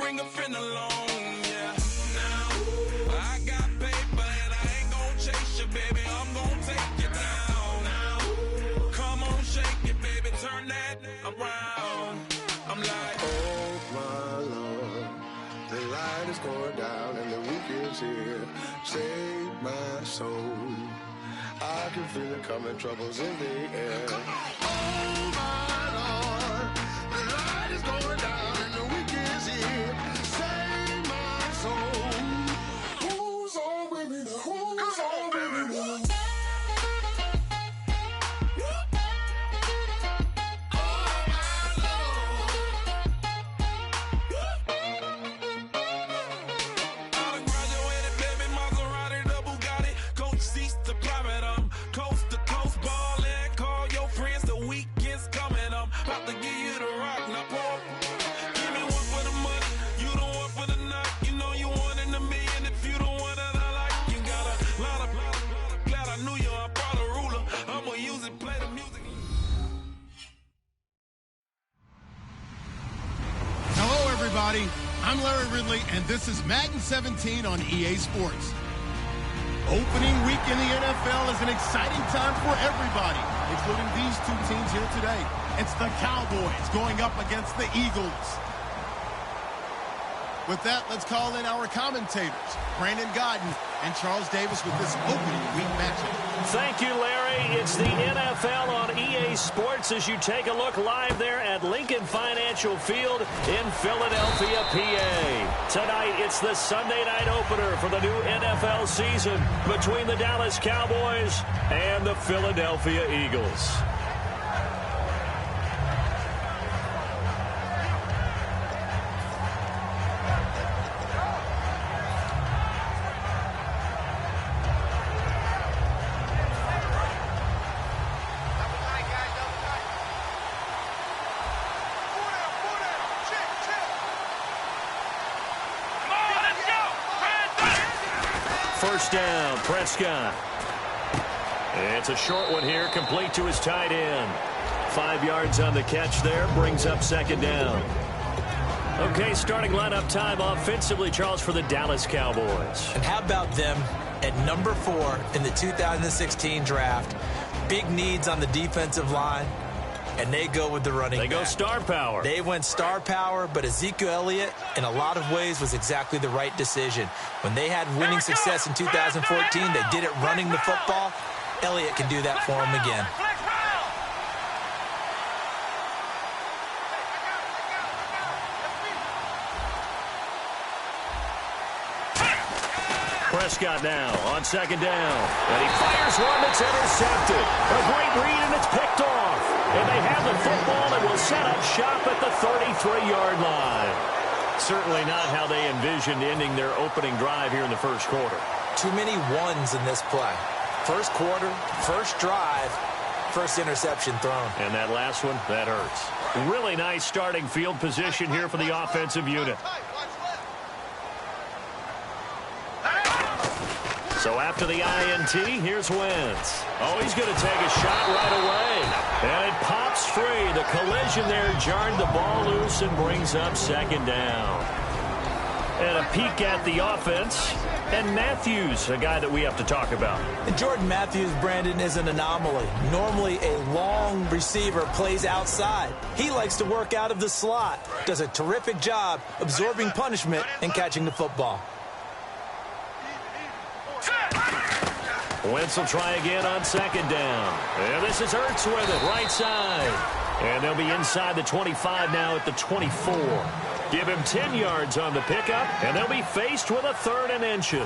bring a friend along, yeah. Now, I got paper and I ain't gon' chase you, baby. I'm gon' take you down. Now, come on, shake it, baby. Turn that around. I'm like, oh my Lord, the light is going down and the week is here. Save my soul. I can feel it coming, troubles in the air. Oh my Lord, the light is going down and the week is here. Save my soul. Who's on with me now? Who's on with me now? I'm Larry Ridley, and this is Madden 17 on EA Sports. Opening week in the NFL is an exciting time for everybody, including these two teams here today. It's the Cowboys going up against the Eagles. With that, let's call in our commentators, Brandon Godden and Charles Davis, with this opening week matchup. Thank you, Larry. It's the NFL on EA Sports as you take a look live there at Lincoln Financial Field in Philadelphia, PA. Tonight, it's the Sunday night opener for the new NFL season between the Dallas Cowboys and the Philadelphia Eagles. First down, Prescott. It's a short one here, complete to his tight end. 5 yards on the catch there, brings up second down. Okay, starting lineup time offensively, Charles, for the Dallas Cowboys. And how about them at number 4 in the 2016 draft? Big needs on the defensive line, and they go with the running back. They go star power. They went star power, but Ezekiel Elliott, in a lot of ways, was exactly the right decision. When they had winning success in 2014, they did it running the football. Elliott can do that for them again. Prescott now on second down. And he fires one that's intercepted. A great read, and it's picked off. And they have the football and will set up shop at the 33-yard line. Certainly not how they envisioned ending their opening drive here in the first quarter. Too many ones in this play. First quarter, first drive, first interception thrown. And that last one, that hurts. Really nice starting field position here for the offensive unit. So after the INT, here's Wentz. Oh, he's going to take a shot right away. And it pops free. The collision there jarred the ball loose and brings up second down. And a peek at the offense. And Matthews, a guy that we have to talk about. And Jordan Matthews, Brandon, is an anomaly. Normally, a long receiver plays outside. He likes to work out of the slot. Does a terrific job absorbing punishment and catching the football. Wentz will try again on second down. And this is Ertz with it, right side. And they'll be inside the 25 now at the 24. Give him 10 yards on the pickup, and they'll be faced with a 3rd and inches.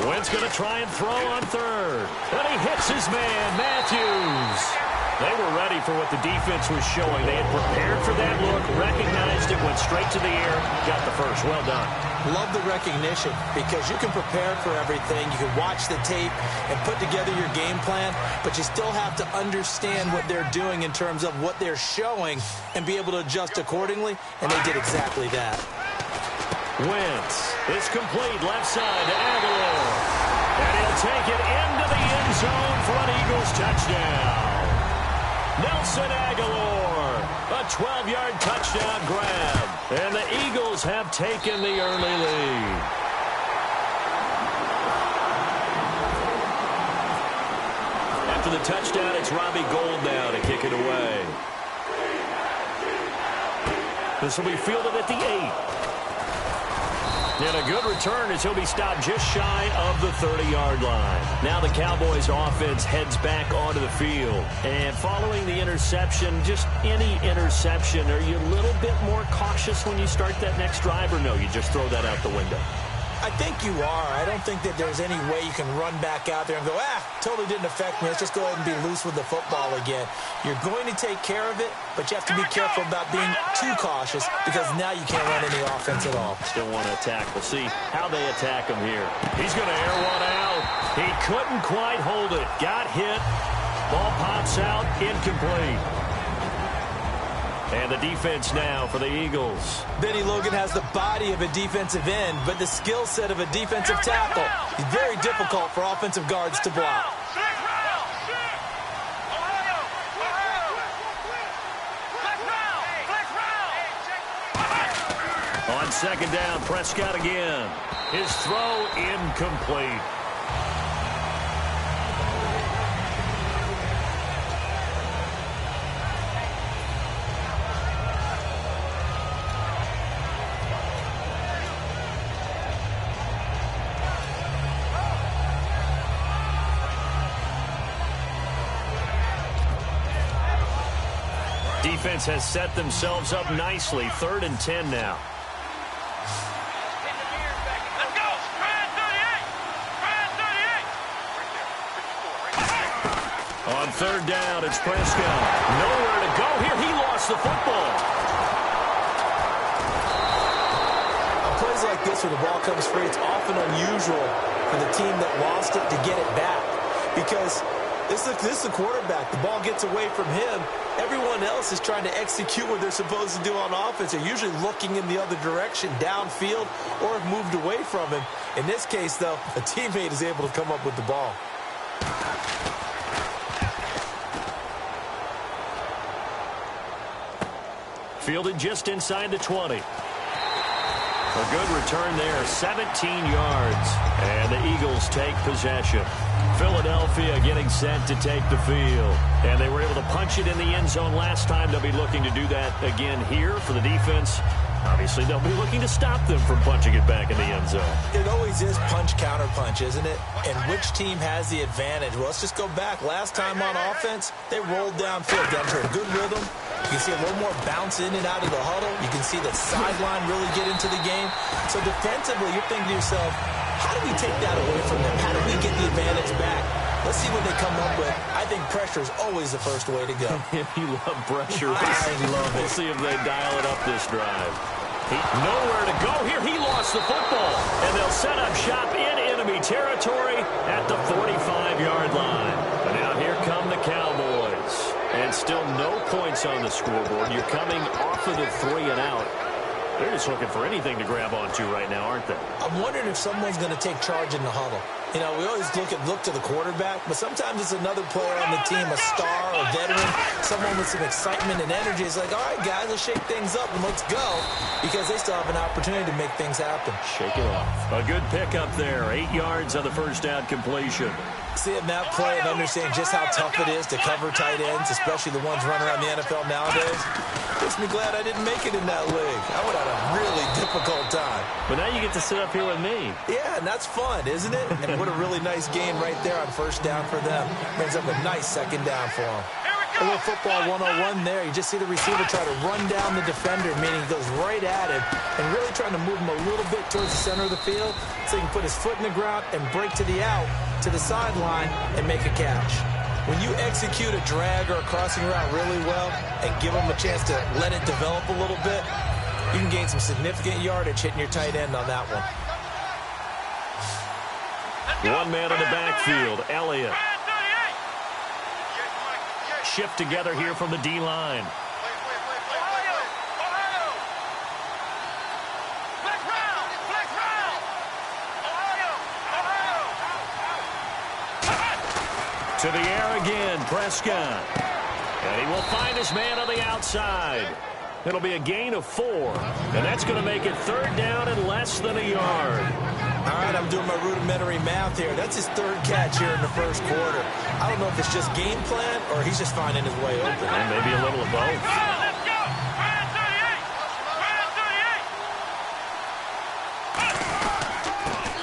Wentz going to try and throw on 3rd. And he hits his man, Matthews. They were ready for what the defense was showing. They had prepared for that look, recognized it, went straight to the air, got the first. Well done. Love the recognition because you can prepare for everything. You can watch the tape and put together your game plan, but you still have to understand what they're doing in terms of what they're showing and be able to adjust accordingly, and they did exactly that. Wentz is complete left side to Aguilar. take it into the end zone for an Eagles touchdown. Nelson Aguilar, a 12-yard touchdown grab. And the Eagles have taken the early lead. After the touchdown, it's Robbie Gould now to kick it away. This will be fielded at the 8. And a good return as he'll be stopped just shy of the 30-yard line. Now the Cowboys offense heads back onto the field. And following the interception, just any interception, are you a little bit more cautious when you start that next drive, or no, you just throw that out the window? I think you are. I don't think that there's any way you can run back out there and go, totally didn't affect me. Let's just go ahead and be loose with the football again. You're going to take care of it, but you have to be careful about being too cautious because now you can't run any offense at all. Still want to attack. We'll see how they attack him here. He's going to air one out. He couldn't quite hold it. Got hit. Ball pops out. Incomplete. And the defense now for the Eagles. Benny Logan has the body of a defensive end, but the skill set of a defensive tackle. He's very difficult for offensive guards to block. On second down, Prescott again. His throw incomplete. Defense has set themselves up nicely. 3rd and 10 now. Let's go. Brad 38. On 3rd down, it's Prescott. Nowhere to go here. He lost the football. On plays like this where the ball comes free, it's often unusual for the team that lost it to get it back because this is the quarterback. The ball gets away from him. Everyone else is trying to execute what they're supposed to do on offense. They're usually looking in the other direction, downfield, or have moved away from him. In this case, though, a teammate is able to come up with the ball. Fielded just inside the 20. A good return there, 17 yards. And the Eagles take possession. Philadelphia getting set to take the field. And they were able to punch it in the end zone last time. They'll be looking to do that again here for the defense. Obviously, they'll be looking to stop them from punching it back in the end zone. It always is punch-counter-punch, isn't it? And which team has the advantage? Well, let's just go back. Last time on offense, they rolled downfield, got into a good rhythm. You can see a little more bounce in and out of the huddle. You can see the sideline really get into the game. So defensively, you're thinking to yourself, how do we take that away from them? How do we get the advantage back? Let's see what they come up with. I think pressure is always the first way to go. You love pressure. I love it. We'll see if they dial it up this drive. Nowhere to go here. He lost the football. And they'll set up shop in enemy territory at the 45-yard line. And now here come the Cowboys. And still no points on the scoreboard. You're coming off of the 3 and out. They're just looking for anything to grab onto right now, aren't they? I'm wondering if someone's going to take charge in the huddle. You know, we always look to the quarterback, but sometimes it's another player on the team, a star, a veteran, someone with some excitement and energy. It's like, all right, guys, let's shake things up and let's go, because they still have an opportunity to make things happen. Shake it off. A good pickup there. 8 yards on the first down completion. Seeing that play and understanding just how tough it is to cover tight ends, especially the ones running around the NFL nowadays, makes me glad I didn't make it in that league. I would have had a really difficult time. But now you get to sit up here with me. Yeah, and that's fun, isn't it? And what a really nice gain right there on first down for them. Brings up a nice second down for them. A little football 101 there. You just see the receiver try to run down the defender, meaning he goes right at him and really trying to move him a little bit towards the center of the field so he can put his foot in the ground and break to the out, to the sideline, and make a catch. When you execute a drag or a crossing route really well and give them a chance to let it develop a little bit, you can gain some significant yardage hitting your tight end on that one. One man in the backfield, Elliott. Shift together here from the D-line. To the air again, Prescott. And he will find his man on the outside. It'll be a gain of 4. And that's going to make it 3rd down and less than a yard. All right, I'm doing my rudimentary math here. That's his 3rd catch here in the 1st quarter. I don't know if it's just game plan or he's just finding his way open. And maybe a little of both. Let's go. Ryan 38. Ryan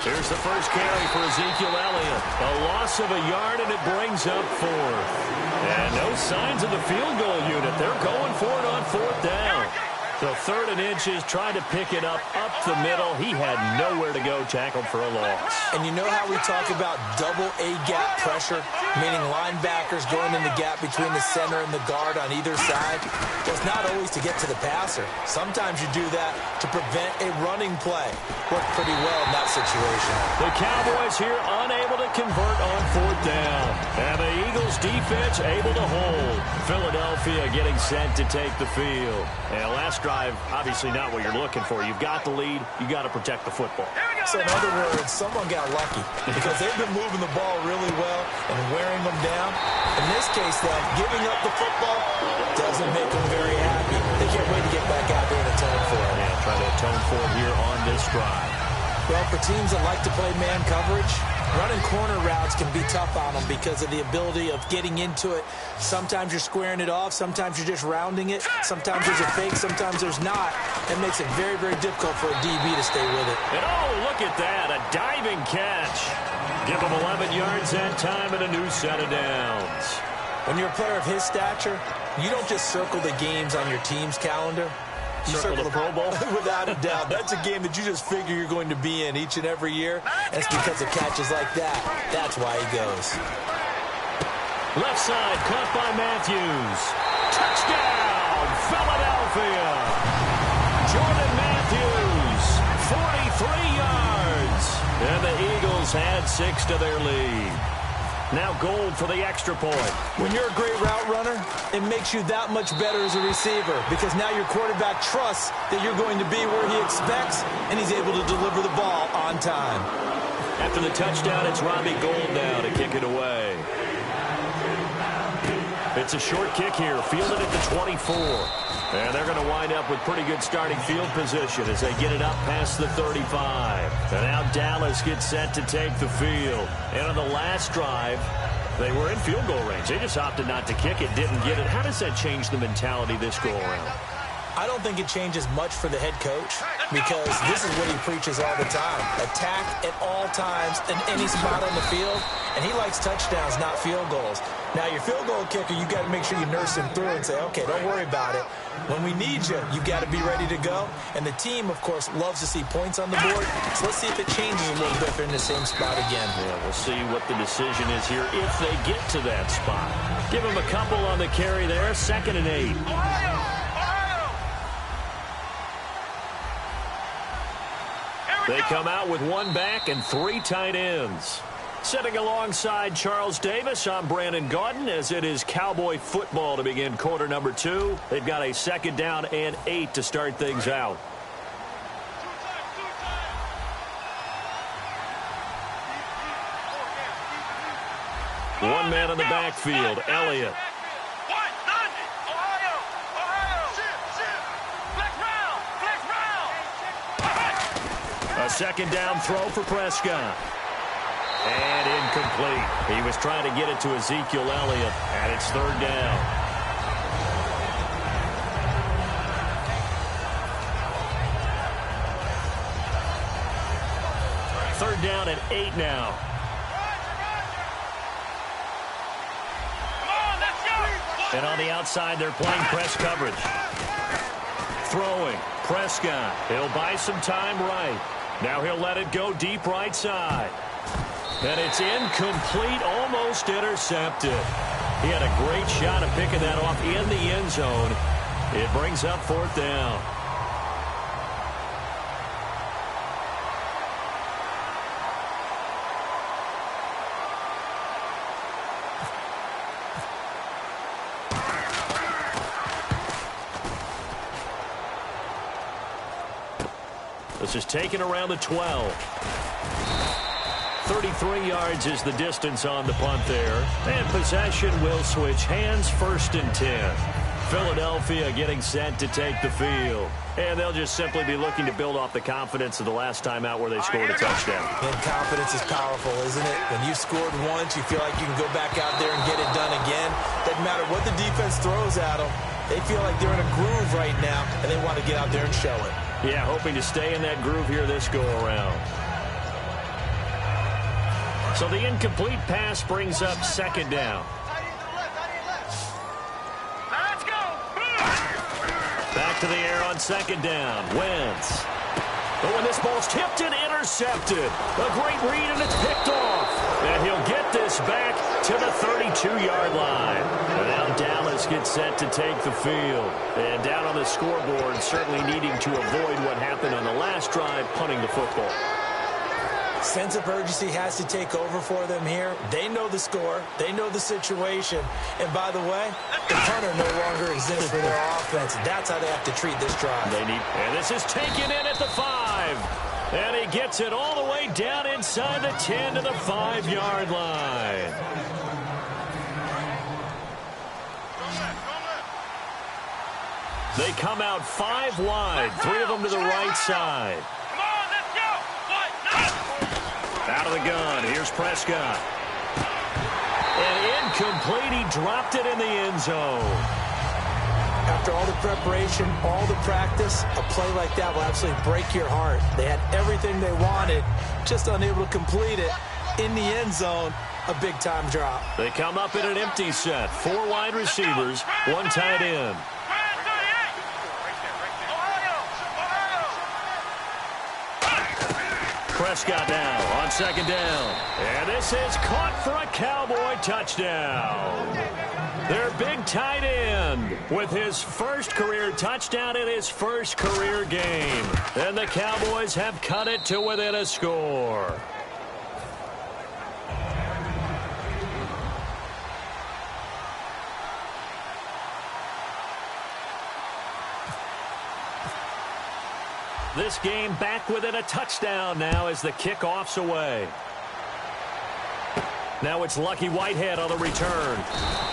38. Here's the first carry for Ezekiel Elliott. A loss of a yard, and it brings up 4th. And no signs of the field goal unit. They're going for it on 4th down. So 3rd and inches, trying to pick it up the middle. He had nowhere to go, tackled for a loss. And you know how we talk about double A-gap pressure, meaning linebackers going in the gap between the center and the guard on either side? Well, it's not always to get to the passer. Sometimes you do that to prevent a running play. Worked pretty well in that situation. The Cowboys here unable to convert on 4th down. And the Eagles defense able to hold. Philadelphia getting set to take the field. And last drive, obviously not what you're looking for. You've got the lead. You got to protect the football. So in other words, someone got lucky because they've been moving the ball really well and wearing them down. In this case, though, giving up the football doesn't make them very happy. They can't wait to get back out there and atone for it. Yeah, try to atone for it here on this drive. Well, for teams that like to play man coverage, running corner routes can be tough on them because of the ability of getting into it. Sometimes you're squaring it off. Sometimes you're just rounding it. Sometimes there's a fake. Sometimes there's not. It makes it very, very difficult for a DB to stay with it. And oh, look at that. A diving catch. Give him 11 yards that time and a new set of downs. When you're a player of his stature, you don't just circle the games on your team's calendar. You circle the Pro Bowl? Without a doubt. That's a game that you just figure you're going to be in each and every year. And it's because of catches like that. That's why he goes. Left side, caught by Matthews. Touchdown, Philadelphia. Jordan Matthews, 43 yards. And the Eagles had 6 to their lead. Now gold for the extra point. When you're a great route runner, it makes you that much better as a receiver because now your quarterback trusts that you're going to be where he expects, and he's able to deliver the ball on time. After the touchdown, it's Robbie Gould now to kick it away. It's a short kick here, fielded at the 24. And they're going to wind up with pretty good starting field position as they get it up past the 35. And now Dallas gets set to take the field. And on the last drive, they were in field goal range. They just opted not to kick it, didn't get it. How does that change the mentality this go around? I don't think it changes much for the head coach because this is what he preaches all the time. Attack at all times in any spot on the field, and he likes touchdowns, not field goals. Now, your field goal kicker, you got to make sure you nurse him through and say, okay, don't worry about it. When we need you, you got to be ready to go. And the team, of course, loves to see points on the board. So let's see if it changes a little bit if they're in the same spot again. Yeah, we'll see what the decision is here if they get to that spot. Give him a couple on the carry there, 2nd and 8. They come out with 1 back and 3 tight ends. Sitting alongside Charles Davis, I'm Brandon Gaudin as it is Cowboy football to begin quarter number 2. They've got a 2nd down and 8 to start things out. One man in the backfield, Elliott. A 2nd down throw for Prescott. And incomplete. He was trying to get it to Ezekiel Elliott, and it's 3rd down. Third down and 8 now. And on the outside, they're playing press coverage. Throwing, Prescott. He'll buy some time right. Now he'll let it go deep right side. And it's incomplete, almost intercepted. He had a great shot at picking that off in the end zone. It brings up 4th down. This is taken around the 12. 33 yards is the distance on the punt there. And possession will switch hands, 1st and 10. Philadelphia getting set to take the field. And they'll just simply be looking to build off the confidence of the last time out where they scored a touchdown. And confidence is powerful, isn't it? When you've scored once, you feel like you can go back out there and get it done again. Doesn't matter what the defense throws at them. They feel like they're in a groove right now, and they want to get out there and show it. Yeah, hoping to stay in that groove here this go-around. So the incomplete pass brings up 2nd down. Let's go. Back to the air on 2nd down. Wentz. But when this ball's tipped and intercepted, a great read, and it's picked off. And he'll get this back to the 32-yard line. And now Dallas gets set to take the field. And down on the scoreboard, certainly needing to avoid what happened on the last drive, punting the football. Sense of urgency has to take over for them here. They know the score. They know the situation. And by the way, the punter no longer exists for their offense. That's how they have to treat this drive. And this is taken in at the 5. And he gets it all the way down inside the 10 to the 5-yard line. They come out 5 wide, 3 of them to the right side. Come on, let's go. Out of the gun, here's Prescott. And incomplete, he dropped it in the end zone. After all the preparation, all the practice, a play like that will absolutely break your heart. They had everything they wanted, just unable to complete it. In the end zone, a big-time drop. They come up in an empty set. 4 wide receivers, 1 tight end. Prescott now on 2nd down. And this is caught for a Cowboy touchdown. Their big tight end with his first career touchdown in his first career game. And the Cowboys have cut it to within a score. This game back within a touchdown now as the kickoff's away. Now it's Lucky Whitehead on the return.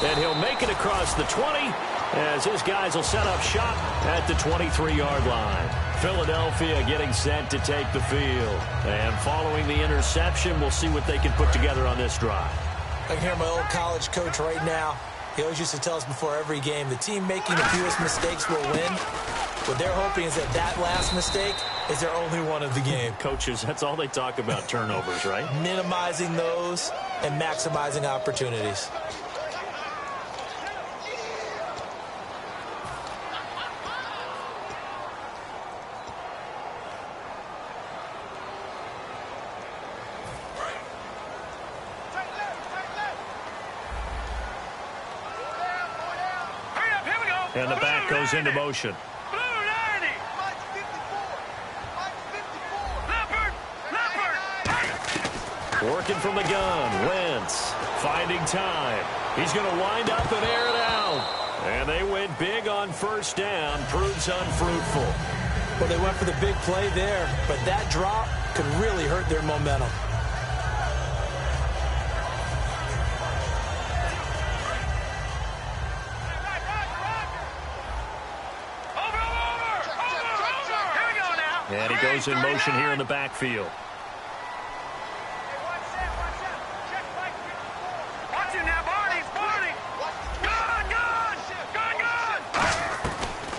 And he'll make it across the 20 as his guys will set up shop at the 23-yard line. Philadelphia getting set to take the field. And following the interception, we'll see what they can put together on this drive. I can hear my old college coach right now. He always used to tell us before every game, the team making the fewest mistakes will win. What they're hoping is that last mistake is their only one of the game. Coaches, that's all they talk about, turnovers, right? Minimizing those and maximizing opportunities. And the back goes into motion. Working from the gun, Wentz finding time. He's going to wind up and air it out. And they went big on 1st down, proves unfruitful. Well, they went for the big play there, but that drop could really hurt their momentum. And he goes in motion here in the backfield.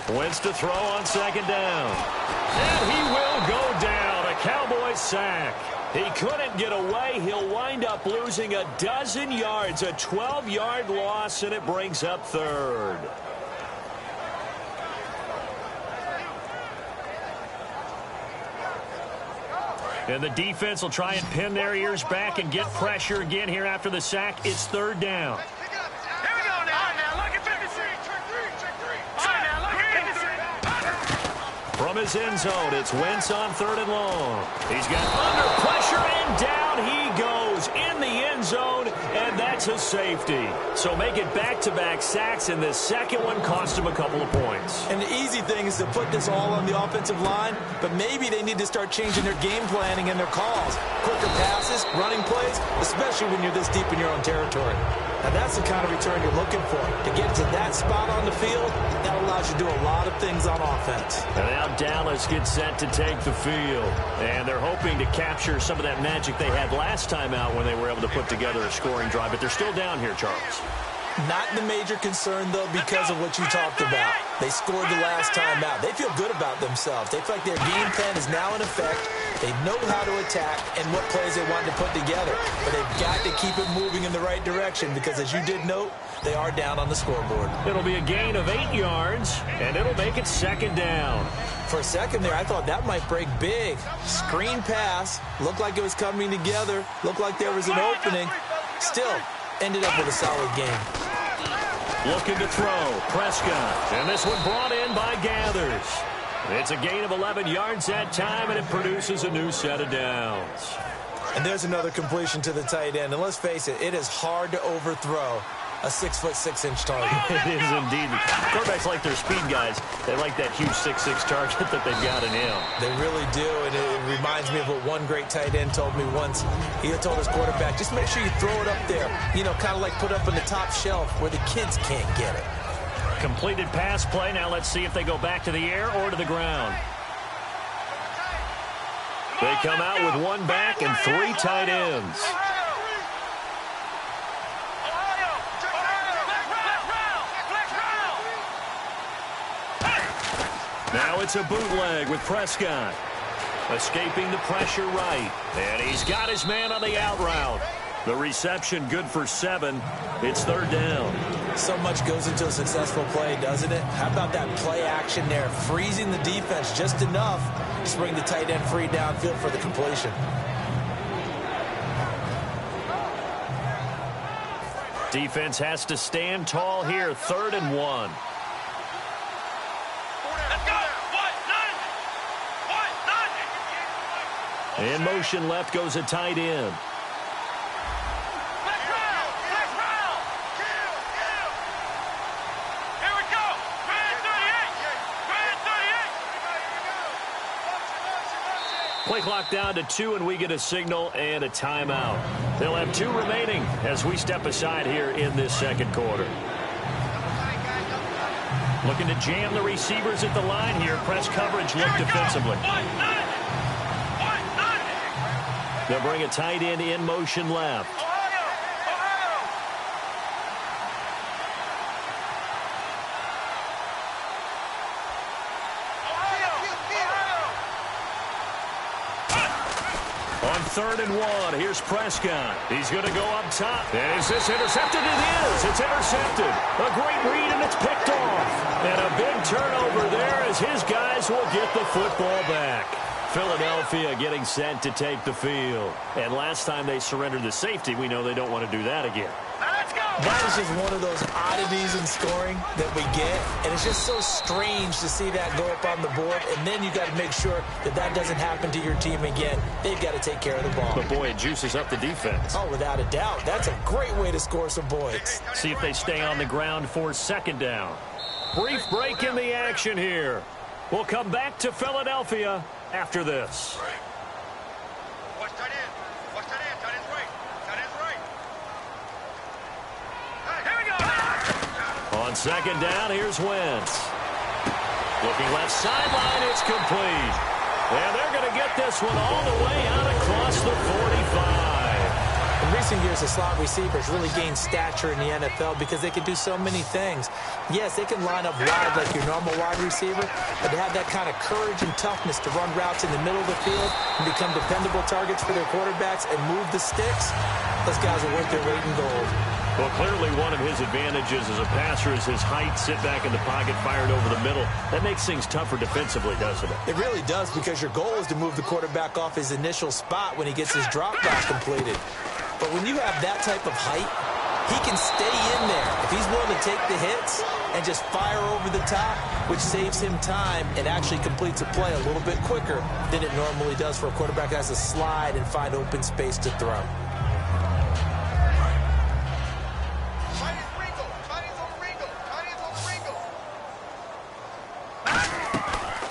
Wentz to throw on 2nd down. And he will go down. A Cowboy sack. He couldn't get away. He'll wind up losing a dozen yards. A 12-yard loss, and it brings up 3rd. And the defense will try and pin their ears back and get pressure again here after the sack. It's 3rd down. From his end zone, it's Wentz on 3rd and long. He's got under pressure, and down he goes in the end zone, and that's to safety. So make it back-to-back sacks, and this second one cost him a couple of points. And the easy thing is to put this all on the offensive line, but maybe they need to start changing their game planning and their calls. Quicker passes, running plays, especially when you're this deep in your own territory. Now that's the kind of return you're looking for. To get to that spot on the field, that allows you to do a lot of things on offense. And now Dallas gets set to take the field. And they're hoping to capture some of that magic they had last time out when they were able to put together a scoring drive. But they're still down here, Charles. Not the major concern, though, because of what you talked about. They scored the last time out. They feel good about themselves. They feel like their game plan is now in effect. They know how to attack and what plays they want to put together. But they've got to keep it moving in the right direction because, as you did note, they are down on the scoreboard. It'll be a gain of 8 yards, and it'll make it second down. For a second there, I thought that might break big. Screen pass. Looked like it was coming together. Looked like there was an opening. Still, ended up with a solid game. Looking to throw, Prescott. And this one brought in by Gathers. It's a gain of 11 yards that time, and it produces a new set of downs. And there's another completion to the tight end. And let's face it, it is hard to overthrow a 6'6" target. It is indeed. Quarterbacks like their speed guys. They like that huge 6'6" target that they've got in him. They really do, and it reminds me of what one great tight end told me once. He had told his quarterback, just make sure you throw it up there, you know, kind of like put up on the top shelf where the kids can't get it. Completed pass play. Now let's see if they go back to the air or to the ground. They come out with one back and 3 tight ends. Now it's a bootleg with Prescott. Escaping the pressure right. And he's got his man on the out route. The reception good for 7. It's third down. So much goes into a successful play, doesn't it? How about that play action there? Freezing the defense just enough to bring the tight end free downfield for the completion. Defense has to stand tall here. 3rd and 1. In motion left goes a tight end. Play clock down to 2, and we get a signal and a timeout. They'll have 2 remaining as we step aside here in this second quarter. Looking to jam the receivers at the line here. Press coverage look defensively. They'll bring a tight end in motion left. On 3rd and 1, here's Prescott. He's going to go up top. And is this intercepted? It is. It's intercepted. A great read, and it's picked off. And a big turnover there as his guys will get the football back. Philadelphia getting set to take the field. And last time they surrendered the safety, we know they don't want to do that again. That is just one of those oddities in scoring that we get, and it's just so strange to see that go up on the board, and then you got to make sure that that doesn't happen to your team again. They've got to take care of the ball. But, boy, it juices up the defense. Oh, without a doubt. That's a great way to score some points. See if they stay on the ground for 2nd down. Brief break in the action here. We'll come back to Philadelphia after this. Watch tight end. Watch tight end. Tight end's right. Tight end's right. Here we go. On 2nd down, here's Wentz. Looking left sideline, it's complete. And they're going to get this one all the way out across the 45. In recent years, the slot receivers really gained stature in the NFL because they can do so many things. Yes, they can line up wide like your normal wide receiver, but to have that kind of courage and toughness to run routes in the middle of the field and become dependable targets for their quarterbacks and move the sticks, those guys are worth their weight in gold. Well, clearly one of his advantages as a passer is his height, sit back in the pocket, fired over the middle. That makes things tougher defensively, doesn't it? It really does, because your goal is to move the quarterback off his initial spot when he gets his drop back completed. But when you have that type of height, he can stay in there if he's willing to take the hits and just fire over the top, which saves him time and actually completes a play a little bit quicker than it normally does for a quarterback that has to slide and find open space to throw.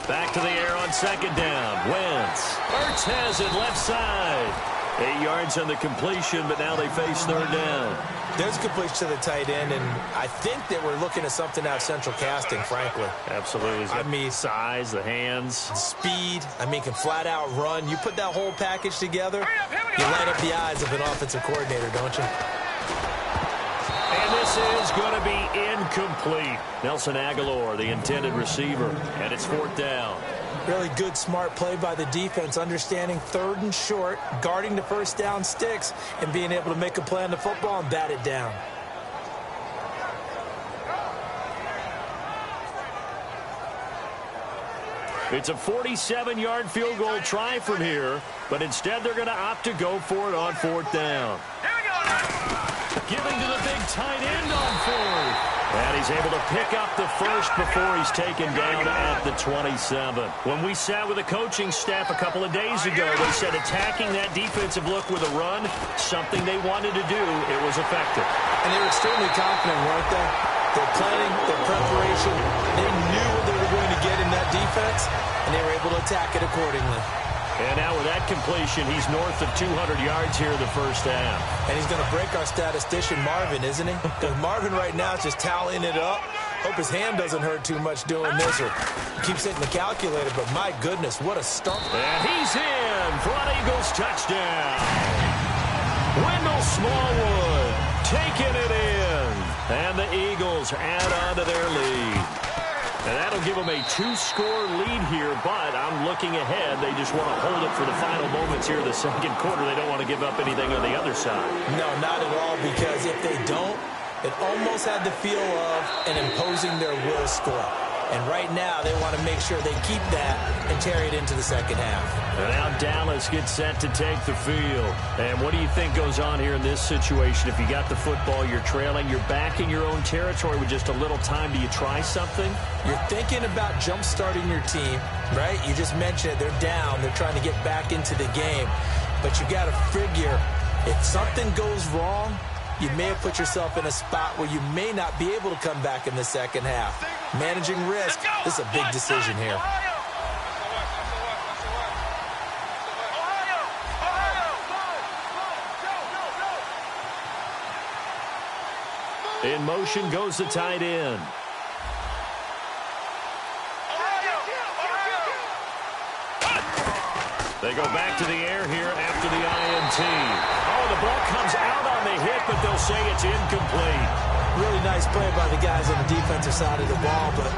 Back to the air on second down. Wentz. Ertz has it left side. 8 yards on the completion, but now they face third down. There's a completion to the tight end, and I think that we're looking at something out of central casting, frankly. Absolutely. I mean, size, the hands. Speed. I mean, can flat out run. You put that whole package together, you light up the eyes of an offensive coordinator, don't you? And this is going to be incomplete. Nelson Aguilar, the intended receiver, and it's fourth down. Really good, smart play by the defense, understanding third and short, guarding the first down sticks, and being able to make a play on the football and bat it down. It's a 47-yard field goal try from here, but instead they're going to opt to go for it on fourth down. Giving to the big tight end on fourth. And he's able to pick up the first before he's taken down at the 27. When we sat with the coaching staff a couple of days ago, they said attacking that defensive look with a run, something they wanted to do, it was effective. And they were extremely confident, weren't they? Their planning, their preparation, they knew what they were going to get in that defense, and they were able to attack it accordingly. And now with that completion, he's north of 200 yards here in the first half. And he's going to break our statistician, Marvin, isn't he? Because Marvin right now is just tallying it up. Hope his hand doesn't hurt too much doing this or keeps hitting the calculator, but my goodness, what a start. And he's in for an Eagles touchdown. Wendell Smallwood taking it in. And the Eagles add on to their lead. And that'll give them a 2-score lead here, but I'm looking ahead. They just want to hold it for the final moments here in the second quarter. They don't want to give up anything on the other side. No, not at all, because if they don't, it almost had the feel of an imposing their will score. And right now, they want to make sure they keep that and carry it into the second half. And now Dallas gets set to take the field. And what do you think goes on here in this situation? If you got the football, you're trailing, you're back in your own territory with just a little time. Do you try something? You're thinking about jump-starting your team, right? You just mentioned it. They're down. They're trying to get back into the game. But you got to figure, if something goes wrong, you may have put yourself in a spot where you may not be able to come back in the second half. Managing risk, this is a big decision here. In motion goes the tight end. They go back to the air here after the INT. Oh, the ball comes out on the hit, but they'll say it's incomplete. Really nice play by the guys on the defensive side of the ball, but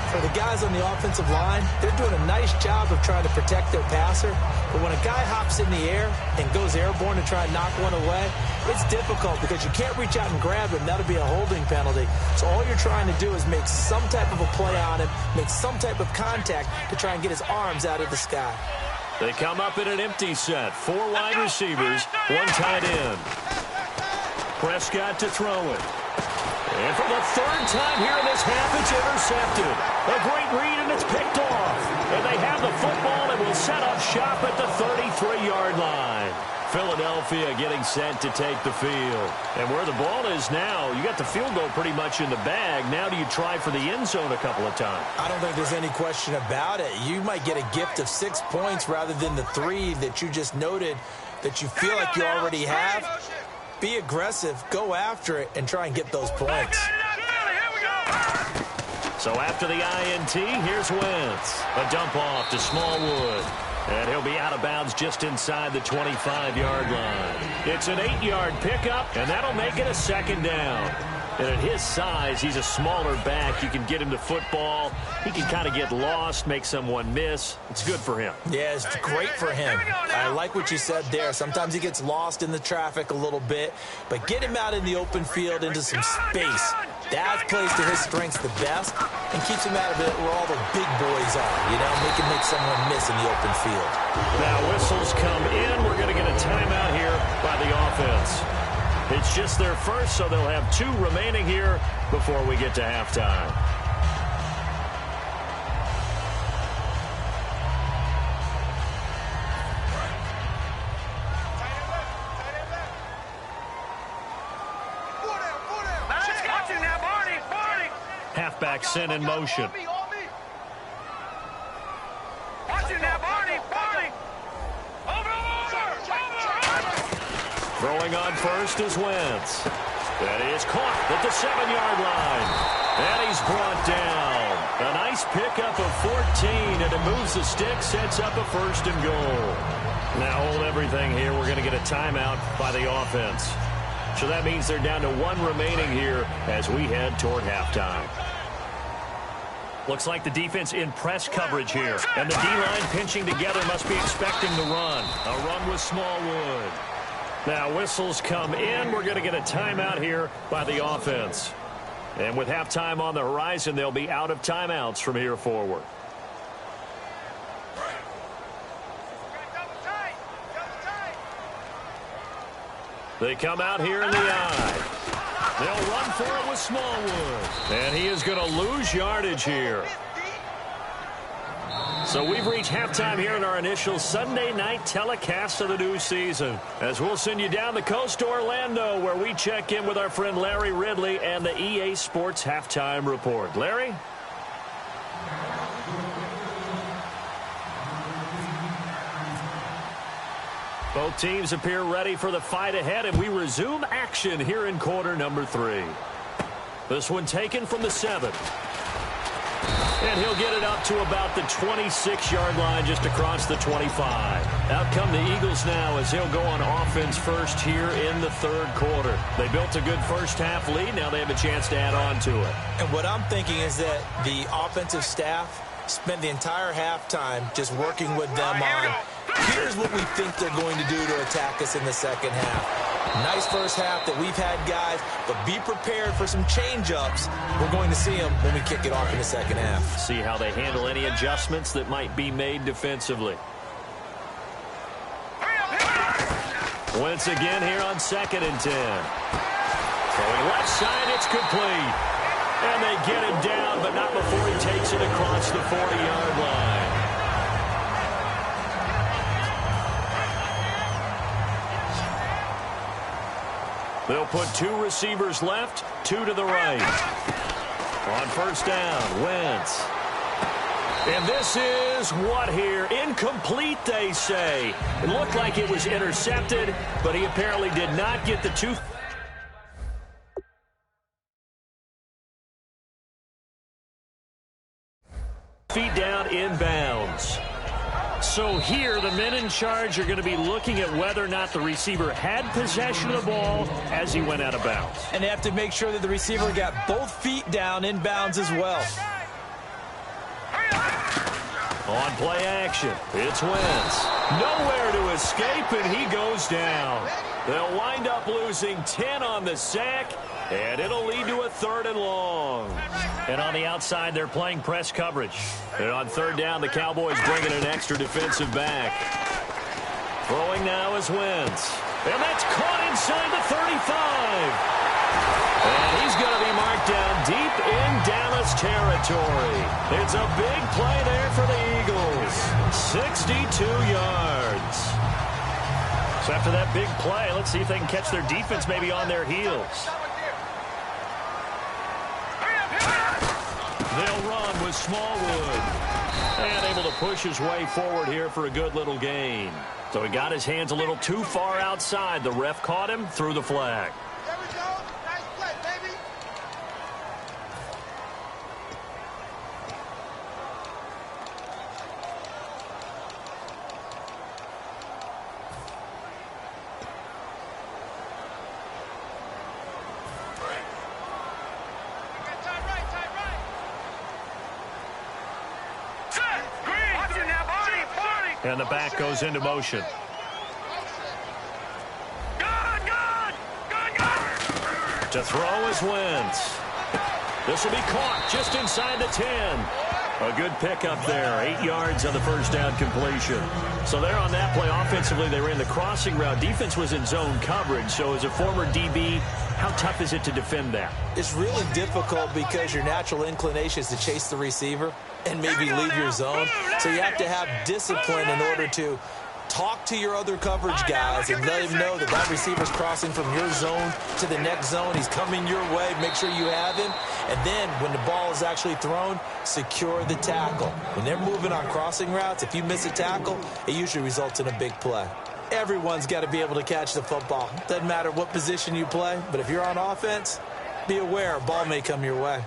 for the guys on the offensive line, they're doing a nice job of trying to protect their passer. But when a guy hops in the air and goes airborne to try and knock one away, it's difficult because you can't reach out and grab him. That'll be a holding penalty. So all you're trying to do is make some type of a play on him, make some type of contact to try and get his arms out of the sky. They come up in an empty set. 4 wide receivers, 1 tight end. Prescott to throw it. And for the third time here in this half, it's intercepted. A great read, and it's picked off. And they have the football and will set up shop at the 33-yard line. Philadelphia getting set to take the field. And where the ball is now, you got the field goal pretty much in the bag. Now do you try for the end zone a couple of times? I don't think there's any question about it. You might get a gift of 6 points rather than the 3 that you just noted that you feel like you already have. Be aggressive, go after it, and try and get those points. So after the INT, here's Wentz. A dump off to Smallwood. And he'll be out of bounds just inside the 25-yard line. It's an 8-yard pickup, and that'll make it a second down. And at his size, he's a smaller back. You can get him to football. He can kind of get lost, make someone miss. It's good for him. Yeah, it's great for him. I like what you said there. Sometimes he gets lost in the traffic a little bit, but get him out in the open field into some space. That plays to his strengths the best and keeps him out of it where all the big boys are, you know, make someone miss in the open field. Now whistles come in. We're going to get a timeout here by the offense. It's just their first, so they'll have 2 remaining here before we get to halftime. Halfback sent in motion. Throwing on first is Wentz. That is caught at the 7-yard line. And he's brought down. A nice pickup of 14, and it moves the stick, sets up a 1st and goal. Now hold everything here. We're going to get a timeout by the offense. So that means they're down to 1 remaining here as we head toward halftime. Looks like the defense in press coverage here. And the D-line pinching together must be expecting the run. A run with Smallwood. Now whistles come in. We're going to get a timeout here by the offense. And with halftime on the horizon, they'll be out of timeouts from here forward. They come out here in the eye. They'll run for it with Smallwood. And he is going to lose yardage here. So we've reached halftime here in our initial Sunday night telecast of the new season. As we'll send you down the coast to Orlando, where we check in with our friend Larry Ridley and the EA Sports Halftime Report. Larry? Both teams appear ready for the fight ahead, and we resume action here in quarter number 3. This one taken from the 7. And he'll get it up to about the 26-yard line, just across the 25. Out come the Eagles now as he'll go on offense first here in the 3rd quarter. They built a good first-half lead. Now they have a chance to add on to it. And what I'm thinking is that the offensive staff spent the entire halftime just working with them on, here's what we think they're going to do to attack us in the second half. Nice first half that we've had, guys, but be prepared for some change-ups. We're going to see them when we kick it off in the second half. See how they handle any adjustments that might be made defensively. Wentz again here on 2nd and 10. Throwing left side, it's complete. And they get him down, but not before he takes it across the 40-yard line. They'll put 2 receivers left, 2 to the right. On first down, Wentz. And this is what here? Incomplete, they say. It looked like it was intercepted, but he apparently did not get the 2 feet down inbounds. So here, the men in charge are going to be looking at whether or not the receiver had possession of the ball as he went out of bounds. And they have to make sure that the receiver got both feet down in bounds as well. On play action, it's Wentz. Nowhere to escape, and he goes down. They'll wind up losing 10 on the sack, and it'll lead to a 3rd and long. And on the outside, they're playing press coverage. And on 3rd down, the Cowboys bring in an extra defensive back. Throwing now is Wentz. And that's caught inside the 35. And he's going to be marked down deep in Dallas territory. It's a big play there for the Eagles. 62 yards. So after that big play, let's see if they can catch their defense maybe on their heels. They'll run with Smallwood. And able to push his way forward here for a good little gain. So he got his hands a little too far outside. The ref caught him, threw the flag. There we go. Nice play, baby. And the back goes into motion. To throw is Wentz. This will be caught just inside the 10. A good pickup there. 8 yards on the first down completion. So there on that play, offensively, they ran the crossing route. Defense was in zone coverage. So as a former DB, how tough is it to defend that? It's really difficult because your natural inclination is to chase the receiver and maybe leave your zone. So you have to have discipline in order to talk to your other coverage guys and let him know that that receiver's crossing from your zone to the next zone. He's coming your way. Make sure you have him. And then when the ball is actually thrown, secure the tackle. When they're moving on crossing routes, if you miss a tackle, it usually results in a big play. Everyone's got to be able to catch the football. Doesn't matter what position you play, but if you're on offense, be aware a ball may come your way.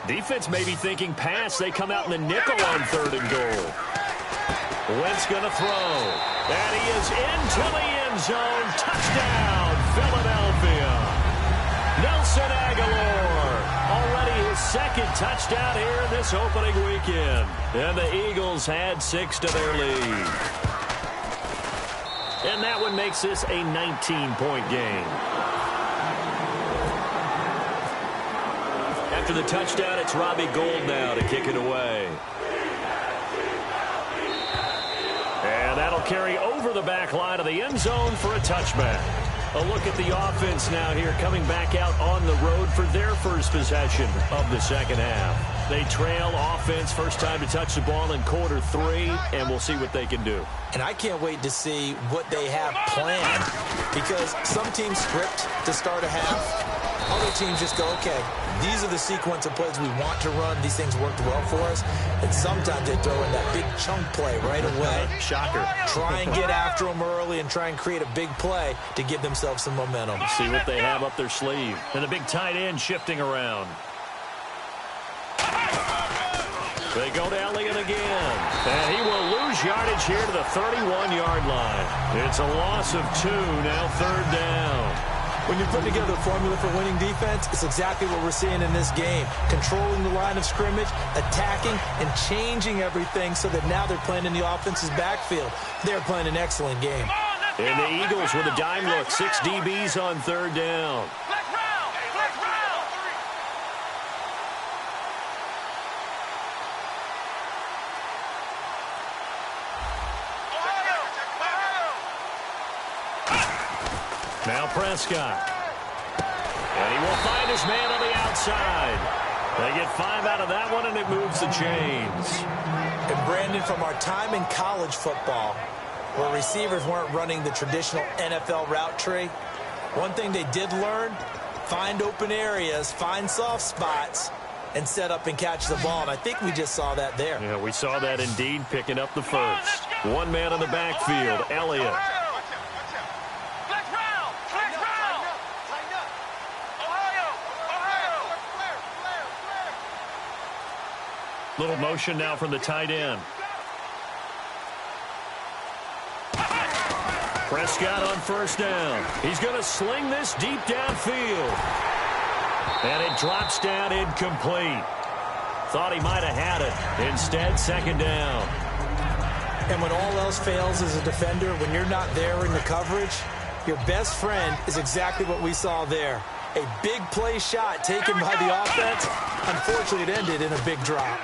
Defense may be thinking pass. They come out in the nickel on 3rd and goal. Wentz going to throw. And he is into the end zone. Touchdown, Philadelphia. Nelson Aguilar. Already his 2nd touchdown here in this opening weekend. And the Eagles had 6 to their lead. And that one makes this a 19-point game. After the touchdown, it's Robbie Gould now to kick it away. And that'll carry over the back line of the end zone for a touchback. A look at the offense now here, coming back out on the road for their first possession of the second half. They trail offense, first time to touch the ball in quarter 3, and we'll see what they can do. And I can't wait to see what they have planned, because some teams script to start a half. Other teams just go, okay, these are the sequence of plays we want to run. These things worked well for us. And sometimes they throw in that big chunk play right away. Shocker. Try and get after them early and try and create a big play to give themselves some momentum. See what they have up their sleeve. And the big tight end shifting around. They go to Elliott again. And he will lose yardage here to the 31-yard line. It's a loss of 2, now 3rd down. When you're putting together a formula for winning defense, it's exactly what we're seeing in this game. Controlling the line of scrimmage, attacking, and changing everything so that now they're playing in the offense's backfield. They're playing an excellent game. And the Eagles with a dime look. 6 DBs on 3rd down. Now Prescott. And he will find his man on the outside. They get 5 out of that one, and it moves the chains. And Brandon, from our time in college football, where receivers weren't running the traditional NFL route tree, one thing they did learn, find open areas, find soft spots, and set up and catch the ball. And I think we just saw that there. Yeah, we saw that indeed, picking up the first. One man in the backfield, Elliott. Little motion now from the tight end. Prescott on 1st down. He's going to sling this deep downfield. And it drops down incomplete. Thought he might have had it. Instead, 2nd down. And when all else fails as a defender, when you're not there in the coverage, your best friend is exactly what we saw there. A big play shot taken by the offense. Unfortunately, it ended in a big drop.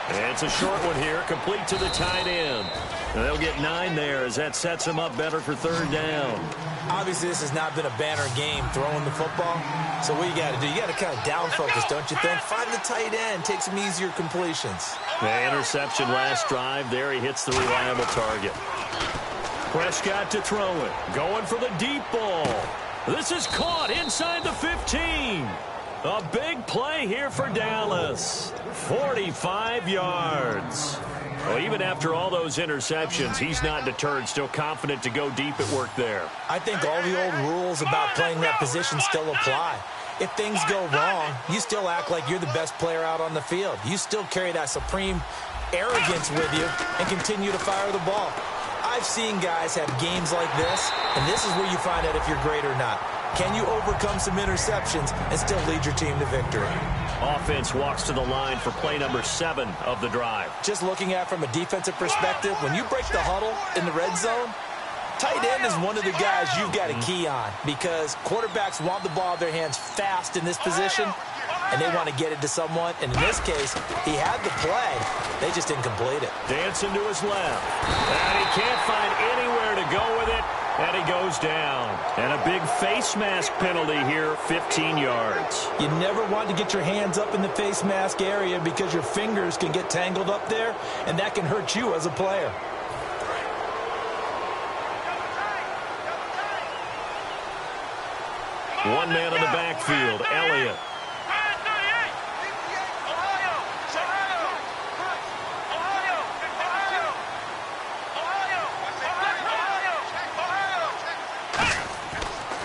And it's a short one here, complete to the tight end. And they'll get 9 there as that sets them up better for 3rd down. Obviously, this has not been a banner game throwing the football. So what you got to do, you got to kind of down focus, don't you think? Find the tight end, take some easier completions. The interception last drive. There he hits the reliable target. Prescott to throw it. Going for the deep ball. This is caught inside the 15. A big play here for Dallas. 45 yards. Well, even after all those interceptions, he's not deterred, still confident to go deep at work there. I think all the old rules about playing that position still apply. If things go wrong, you still act like you're the best player out on the field. You still carry that supreme arrogance with you and continue to fire the ball. I've seen guys have games like this, and this is where you find out if you're great or not. Can you overcome some interceptions and still lead your team to victory? Offense walks to the line for play number 7 of the drive. Just looking at from a defensive perspective, when you break the huddle in the red zone, tight end is one of the guys you've got to key on because quarterbacks want the ball in their hands fast in this position, and they want to get it to someone. And in this case, he had the play. They just didn't complete it. Dancing to his left. And he can't find anywhere to go with it. And he goes down. And a big face mask penalty here, 15 yards. You never want to get your hands up in the face mask area because your fingers can get tangled up there, and that can hurt you as a player. One man in the backfield, Elliott.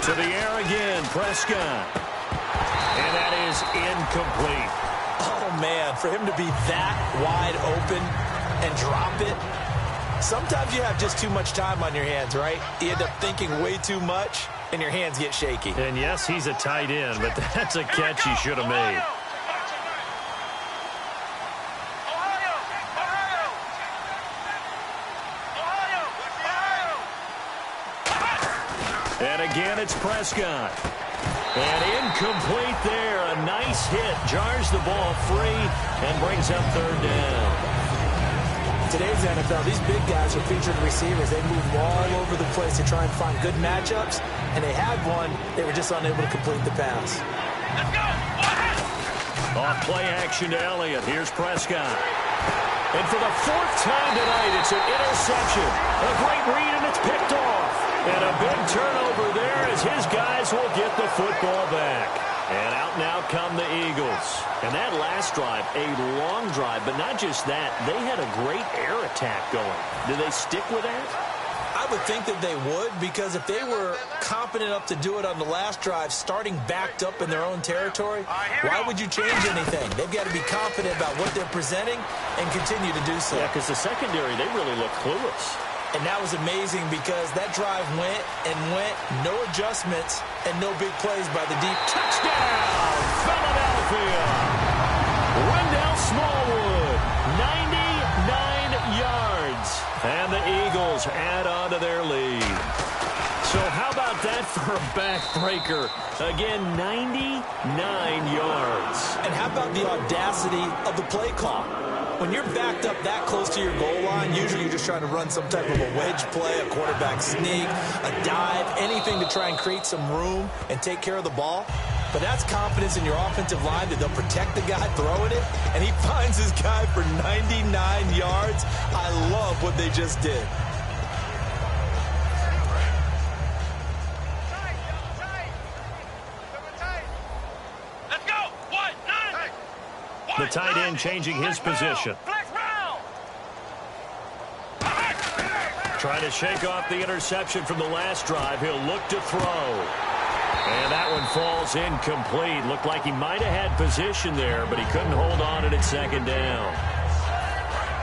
To the air again, Prescott. And that is incomplete. Oh, man, for him to be that wide open and drop it. Sometimes you have just too much time on your hands, right? You end up thinking way too much, and your hands get shaky. And yes, he's a tight end, but that's a catch he should have made. And again, it's Prescott. And incomplete there. A nice hit. Jars the ball free and brings up third down. Today's NFL, these big guys are featured receivers. They move all over the place to try and find good matchups. And they had one. They were just unable to complete the pass. Let's go! Off play action to Elliott. Here's Prescott. And for the fourth time tonight, it's an interception. A great read, and it's picked off. And a big turnover there as his guys will get the football back. And out now come the Eagles. And that last drive, a long drive, but not just that. They had a great air attack going. Do they stick with that? I would think that they would, because if they were confident enough to do it on the last drive, starting backed up in their own territory, why would you change anything? They've got to be confident about what they're presenting and continue to do so. Yeah, because the secondary, they really look clueless. And that was amazing because that drive went and went, no adjustments and no big plays by the deep. Touchdown, Philadelphia. Wendell Smallwood, 99 yards. And the Eagles add on to their lead. So how about that for a backbreaker? Again, 99 yards. And how about the audacity of the play call? When you're backed up that close to your goal line, usually you're just trying to run some type of a wedge play, a quarterback sneak, a dive, anything to try and create some room and take care of the ball. But that's confidence in your offensive line that they'll protect the guy throwing it, and he finds his guy for 99 yards. I love what they just did. Let's go! What? Nine! The tight end changing his position. Trying to shake off the interception from the last drive. He'll look to throw. And that one falls incomplete. Looked like he might have had position there, but he couldn't hold on at second down.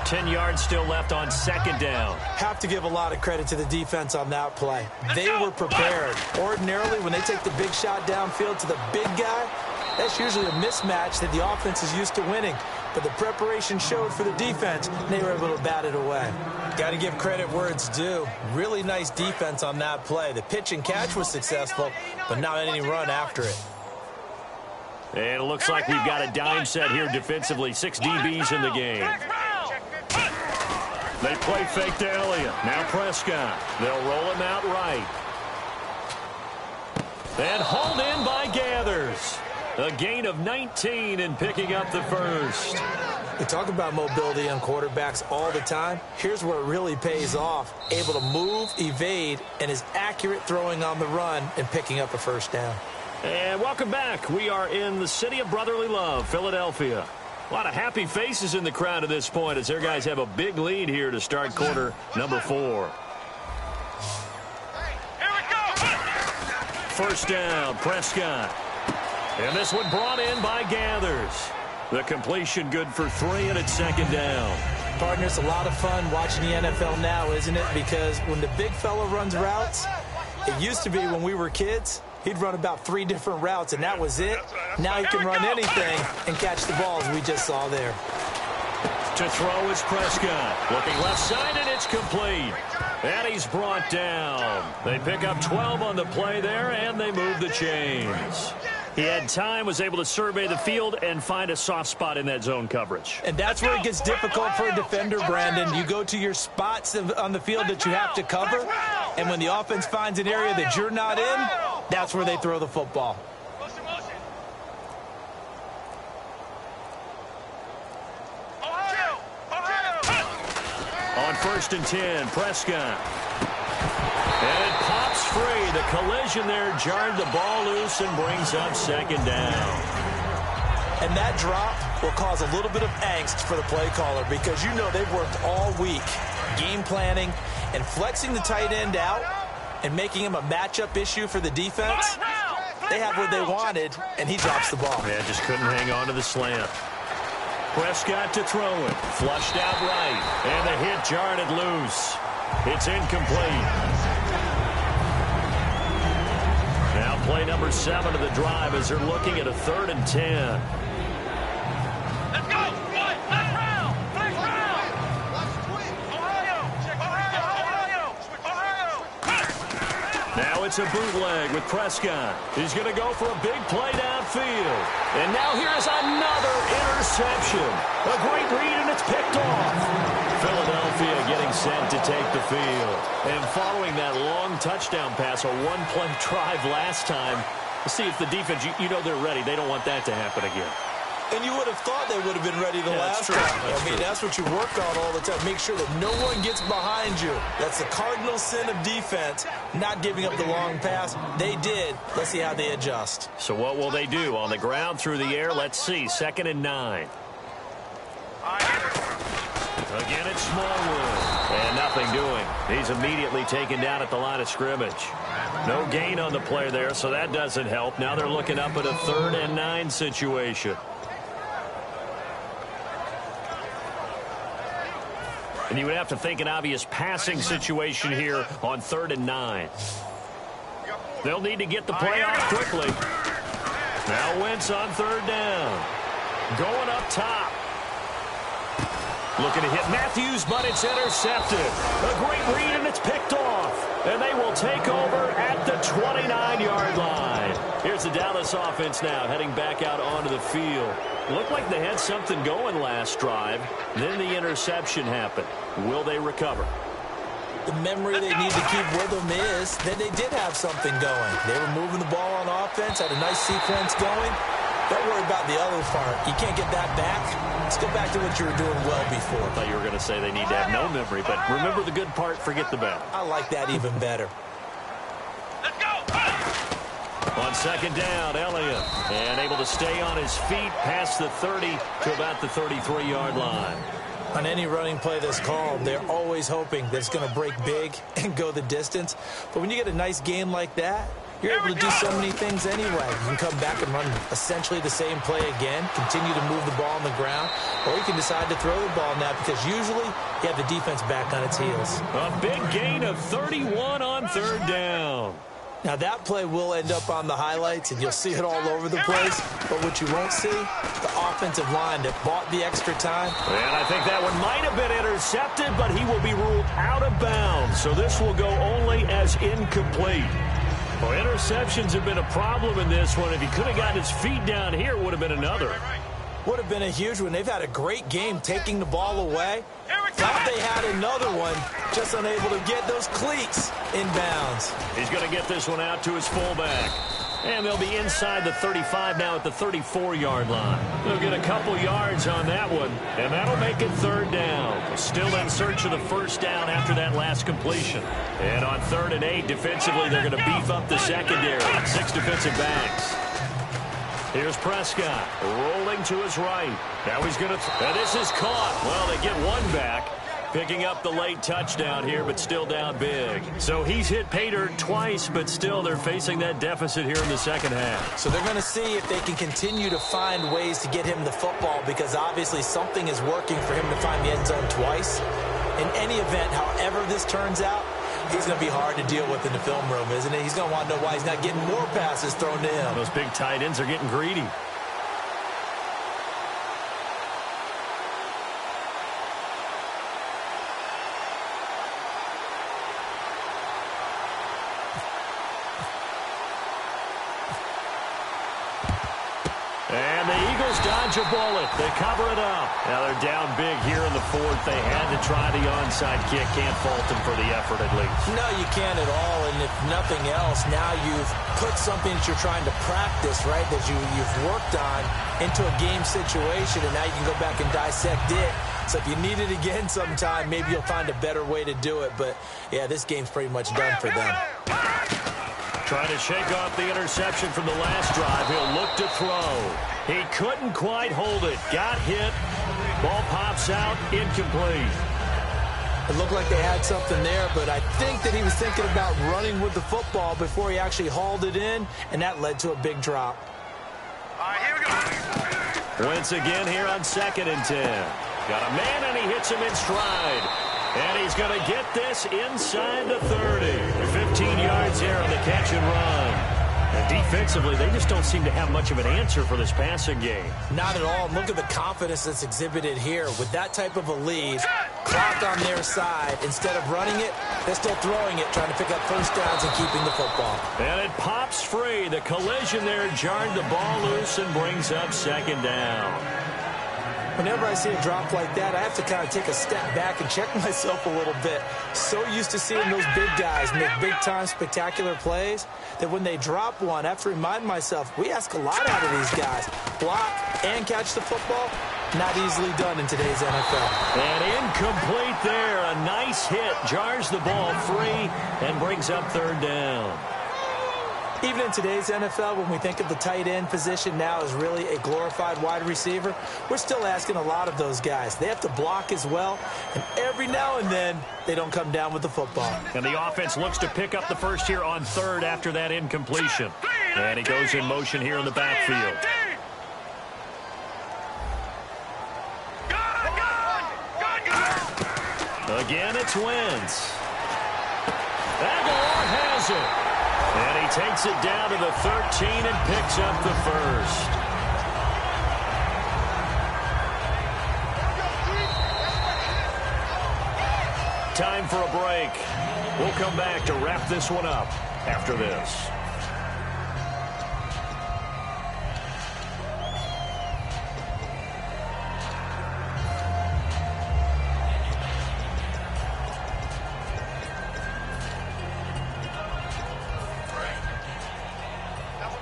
10 yards still left on second down. Have to give a lot of credit to the defense on that play. They were prepared. Ordinarily, when they take the big shot downfield to the big guy, that's usually a mismatch that the offense is used to winning. But the preparation showed for the defense, and they were able to bat it away. Got to give credit where it's due. Really nice defense on that play. The pitch and catch was successful, but not any run after it. And it looks like we've got a dime set here defensively. 6 DBs in the game. They play fake to Elliott. Now Prescott. They'll roll him out right. And hauled in by Gathers. A gain of 19 and picking up the first. We talk about mobility on quarterbacks all the time. Here's where it really pays off. Able to move, evade, and is accurate throwing on the run and picking up a first down. And welcome back. We are in the city of brotherly love, Philadelphia. A lot of happy faces in the crowd at this point as their guys have a big lead here to start quarter number 4. First down, Prescott. And this one brought in by Gathers. The completion good for 3, and it's second down. Partner, it's a lot of fun watching the NFL now, isn't it? Because when the big fella runs routes, it used to be when we were kids, he'd run about 3 different routes, and that was it. Now he can run anything and catch the ball, as we just saw there. To throw is Prescott. Looking left side, and it's complete. And he's brought down. They pick up 12 on the play there, and they move the chains. He had time, was able to survey the field and find a soft spot in that zone coverage. And that's where it gets difficult for a defender, Brandon. You go to your spots on the field that you have to cover, and when the offense finds an area that you're not in, that's where they throw the football. On 1st and 10, Prescott. And it pops free. The collision there jarred the ball loose and brings up second down. And that drop will cause a little bit of angst for the play caller because you know they've worked all week game planning and flexing the tight end out and making him a matchup issue for the defense. They have what they wanted, and he drops the ball. Yeah, just couldn't hang on to the slant. Prescott to throw it. Flushed out right. And the hit jarred it loose. It's incomplete. Now play number 7 of the drive as they're looking at a 3rd and 10. Let's go! Left round! Now it's a bootleg with Prescott. He's going to go for a big play downfield. And now here's another interception. A great read, and it's picked off. Philadelphia getting set to take the field. And following that long touchdown pass, a one-play drive last time, let's see if the defense, you know they're ready. They don't want that to happen again. And you would have thought they would have been ready the last time. That's what you work on all the time. Make sure that no one gets behind you. That's the cardinal sin of defense, not giving up the long pass. They did. Let's see how they adjust. So what will they do? On the ground, through the air, let's see. 2nd and 9. Again, it's Smallwood. And nothing doing. He's immediately taken down at the line of scrimmage. No gain on the play there, so that doesn't help. Now they're looking up at a 3rd and 9 situation. And you would have to think an obvious passing situation here on 3rd and 9. They'll need to get the play off quickly. Now Wentz on 3rd down. Going up top. Looking to hit Matthews, but it's intercepted. A great read, and it's picked off. And they will take over at the 29-yard line. Here's the Dallas offense now, heading back out onto the field. Looked like they had something going last drive. Then the interception happened. Will they recover? The memory they need to keep with them is that they did have something going. They were moving the ball on offense, had a nice sequence going. Don't worry about the other part. You can't get that back. Let's go back to what you were doing well before. I thought you were going to say they need to have no memory, but remember the good part, forget the bad. I like that even better. Let's go! On 2nd down, Elliott. And able to stay on his feet past the 30 to about the 33-yard line. On any running play that's called, they're always hoping that it's going to break big and go the distance. But when you get a nice game like that, you're able to do so many things anyway. You can come back and run essentially the same play again, continue to move the ball on the ground, or you can decide to throw the ball now because usually you have the defense back on its heels. A big gain of 31 on 3rd down. Now, that play will end up on the highlights, and you'll see it all over the place. But what you won't see, the offensive line that bought the extra time. And I think that one might have been intercepted, but he will be ruled out of bounds. So this will go only as incomplete. Well, interceptions have been a problem in this one. If he could have gotten his feet down here, it would have been another. Would have been a huge one. They've had a great game taking the ball away. Thought they had another one, just unable to get those cleats in bounds. He's going to get this one out to his fullback. And they'll be inside the 35 now at the 34-yard line. They'll get a couple yards on that one, and that'll make it 3rd down. Still in search of the 1st down after that last completion. And on 3rd and 8, defensively, they're going to beef up the secondary. 6 defensive backs. Here's Prescott rolling to his right. Now he's going to, and this is caught. Well, they get one back. Picking up the late touchdown here, but still down big. So he's hit pay dirt twice, but still they're facing that deficit here in the 2nd half. So they're going to see if they can continue to find ways to get him the football because obviously something is working for him to find the end zone twice. In any event, however this turns out, he's going to be hard to deal with in the film room, isn't it? He's going to want to know why he's not getting more passes thrown to him. Those big tight ends are getting greedy. And the Eagles dodge a bullet. They cover it up. Now they're down big here in the 4th. They had to try the onside kick. Can't fault them for the effort at least. No, you can't at all. And if nothing else, now you've put something that you're trying to practice, right, that you've worked on into a game situation, and now you can go back and dissect it. So if you need it again sometime, maybe you'll find a better way to do it. But, yeah, this game's pretty much done for them. Trying to shake off the interception from the last drive. He'll look to throw. He couldn't quite hold it. Got hit. Ball pops out. Incomplete. It looked like they had something there, but I think that he was thinking about running with the football before he actually hauled it in, and that led to a big drop. All right, here we go. Wentz again here on 2nd and 10. Got a man, and he hits him in stride. And he's going to get this inside the 30. 15 yards there on the catch and run. And defensively, they just don't seem to have much of an answer for this passing game. Not at all. Look at the confidence that's exhibited here. With that type of a lead, clock on their side, instead of running it, they're still throwing it, trying to pick up first downs and keeping the football. And it pops free. The collision there jarred the ball loose and brings up 2nd down. Whenever I see a drop like that, I have to kind of take a step back and check myself a little bit. So used to seeing those big guys make big-time spectacular plays that when they drop one, I have to remind myself, we ask a lot out of these guys. Block and catch the football, not easily done in today's NFL. And incomplete there. A nice hit. Jars the ball free and brings up 3rd down. Even in today's NFL, when we think of the tight end position now as really a glorified wide receiver, we're still asking a lot of those guys. They have to block as well, and every now and then, they don't come down with the football. And the offense looks to pick up the first here on 3rd after that incompletion. And he goes in motion here in the backfield. Again, it's Wentz. Aguilar has it. And he takes it down to the 13 and picks up the first. Time for a break. We'll come back to wrap this one up after this.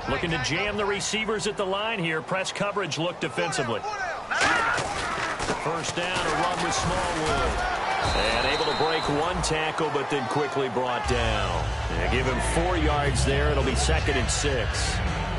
Looking to jam the receivers at the line here. Press coverage look defensively. First down, a run with Smallwood. And able to break one tackle, but then quickly brought down. And give him 4 yards there. It'll be 2nd and 6.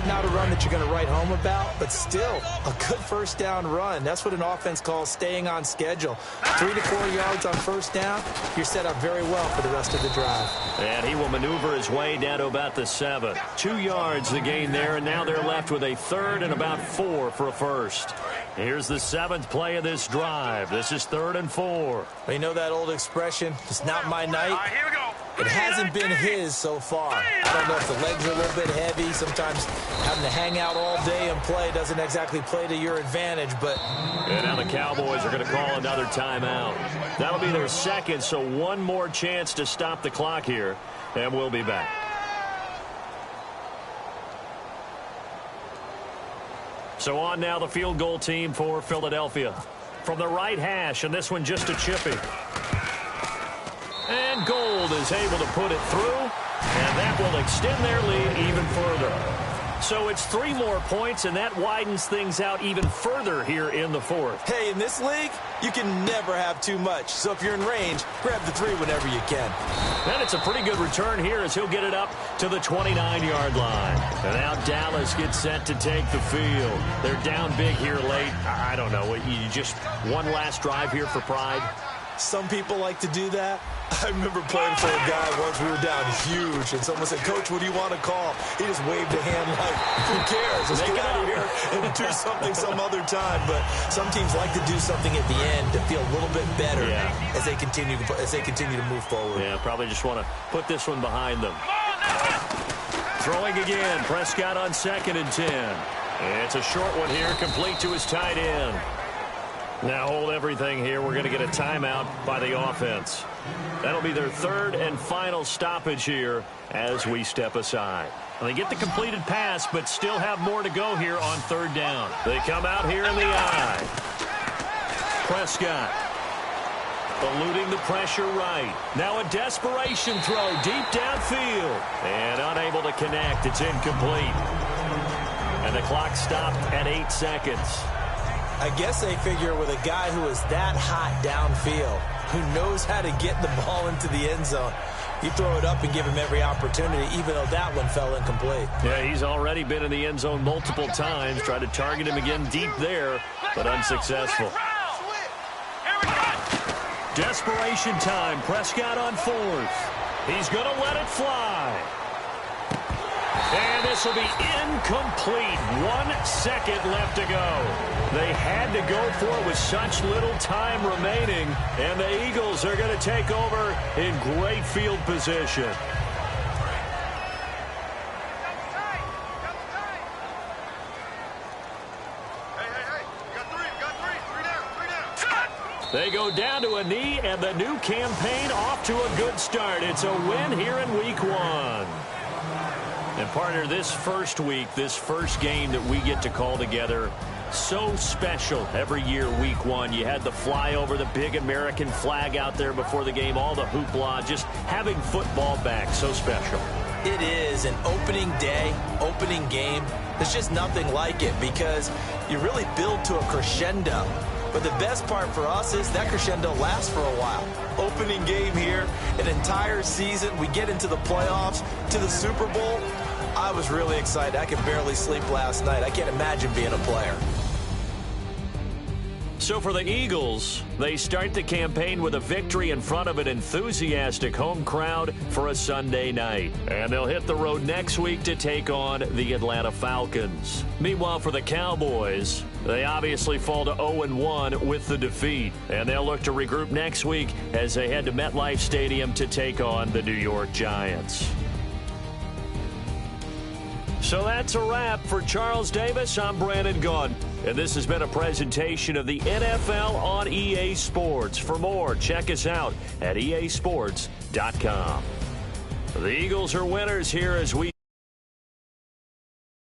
Not a run that you're going to write home about, but still a good first down run. That's what an offense calls staying on schedule. 3 to 4 yards on first down, you're set up very well for the rest of the drive. And he will maneuver his way down to about the 7. 2 yards the gain there, and now they're left with a 3rd and about 4 for a first. Here's the 7th play of this drive. This is 3rd and 4. Well, you know that old expression, it's not my night. All right, here we go. It hasn't been his so far. I don't know if the legs are a little bit heavy. Sometimes having to hang out all day and play doesn't exactly play to your advantage, but... And now the Cowboys are going to call another timeout. That'll be their 2nd, so one more chance to stop the clock here, and we'll be back. So on now the field goal team for Philadelphia. From the right hash, and this one just a chippy. And Gold is able to put it through, and that will extend their lead even further. So it's 3 more points, and that widens things out even further here in the 4th. Hey, in this league, you can never have too much. So if you're in range, grab the 3 whenever you can. And it's a pretty good return here as he'll get it up to the 29-yard line. And now Dallas gets set to take the field. They're down big here late. I don't know. You just one last drive here for pride? Some people like to do that. I remember playing for a guy once. We were down huge, and someone said, "Coach, what do you want to call?" He just waved a hand like, "Who cares? Let's get out of here and do something some other time." But some teams like to do something at the end to feel a little bit better as they continue to move forward. Yeah, probably just want to put this one behind them. Throwing again, Prescott on 2nd and 10. It's a short one here, complete to his tight end. Now hold everything here. We're going to get a timeout by the offense. That'll be their 3rd and final stoppage here as we step aside. And they get the completed pass, but still have more to go here on 3rd down. They come out here in the eye. Prescott eluding the pressure right. Now a desperation throw deep downfield. And unable to connect. It's incomplete. And the clock stopped at 8 seconds. I guess they figure with a guy who is that hot downfield, who knows how to get the ball into the end zone, you throw it up and give him every opportunity, even though that one fell incomplete. Yeah, he's already been in the end zone multiple times. Tried to target him again deep there, but unsuccessful. Desperation time. Prescott on 4th. He's going to let it fly. And this will be incomplete. 1 second left to go. They had to go for it with such little time remaining. And the Eagles are going to take over in great field position. They go down to a knee, and the new campaign off to a good start. It's a win here in Week 1. And partner, this first week, this first game that we get to call together, so special every year, Week 1. You had the flyover, the big American flag out there before the game, all the hoopla, just having football back, so special. It is an opening day, opening game. There's just nothing like it because you really build to a crescendo. But the best part for us is that crescendo lasts for a while. Opening game here, an entire season. We get into the playoffs, to the Super Bowl. I was really excited. I could barely sleep last night. I can't imagine being a player. So for the Eagles, they start the campaign with a victory in front of an enthusiastic home crowd for a Sunday night. And they'll hit the road next week to take on the Atlanta Falcons. Meanwhile, for the Cowboys, they obviously fall to 0-1 with the defeat. And they'll look to regroup next week as they head to MetLife Stadium to take on the New York Giants. So that's a wrap. For Charles Davis, I'm Brandon Gaudin. And this has been a presentation of the NFL on EA Sports. For more, check us out at easports.com. The Eagles are winners here as we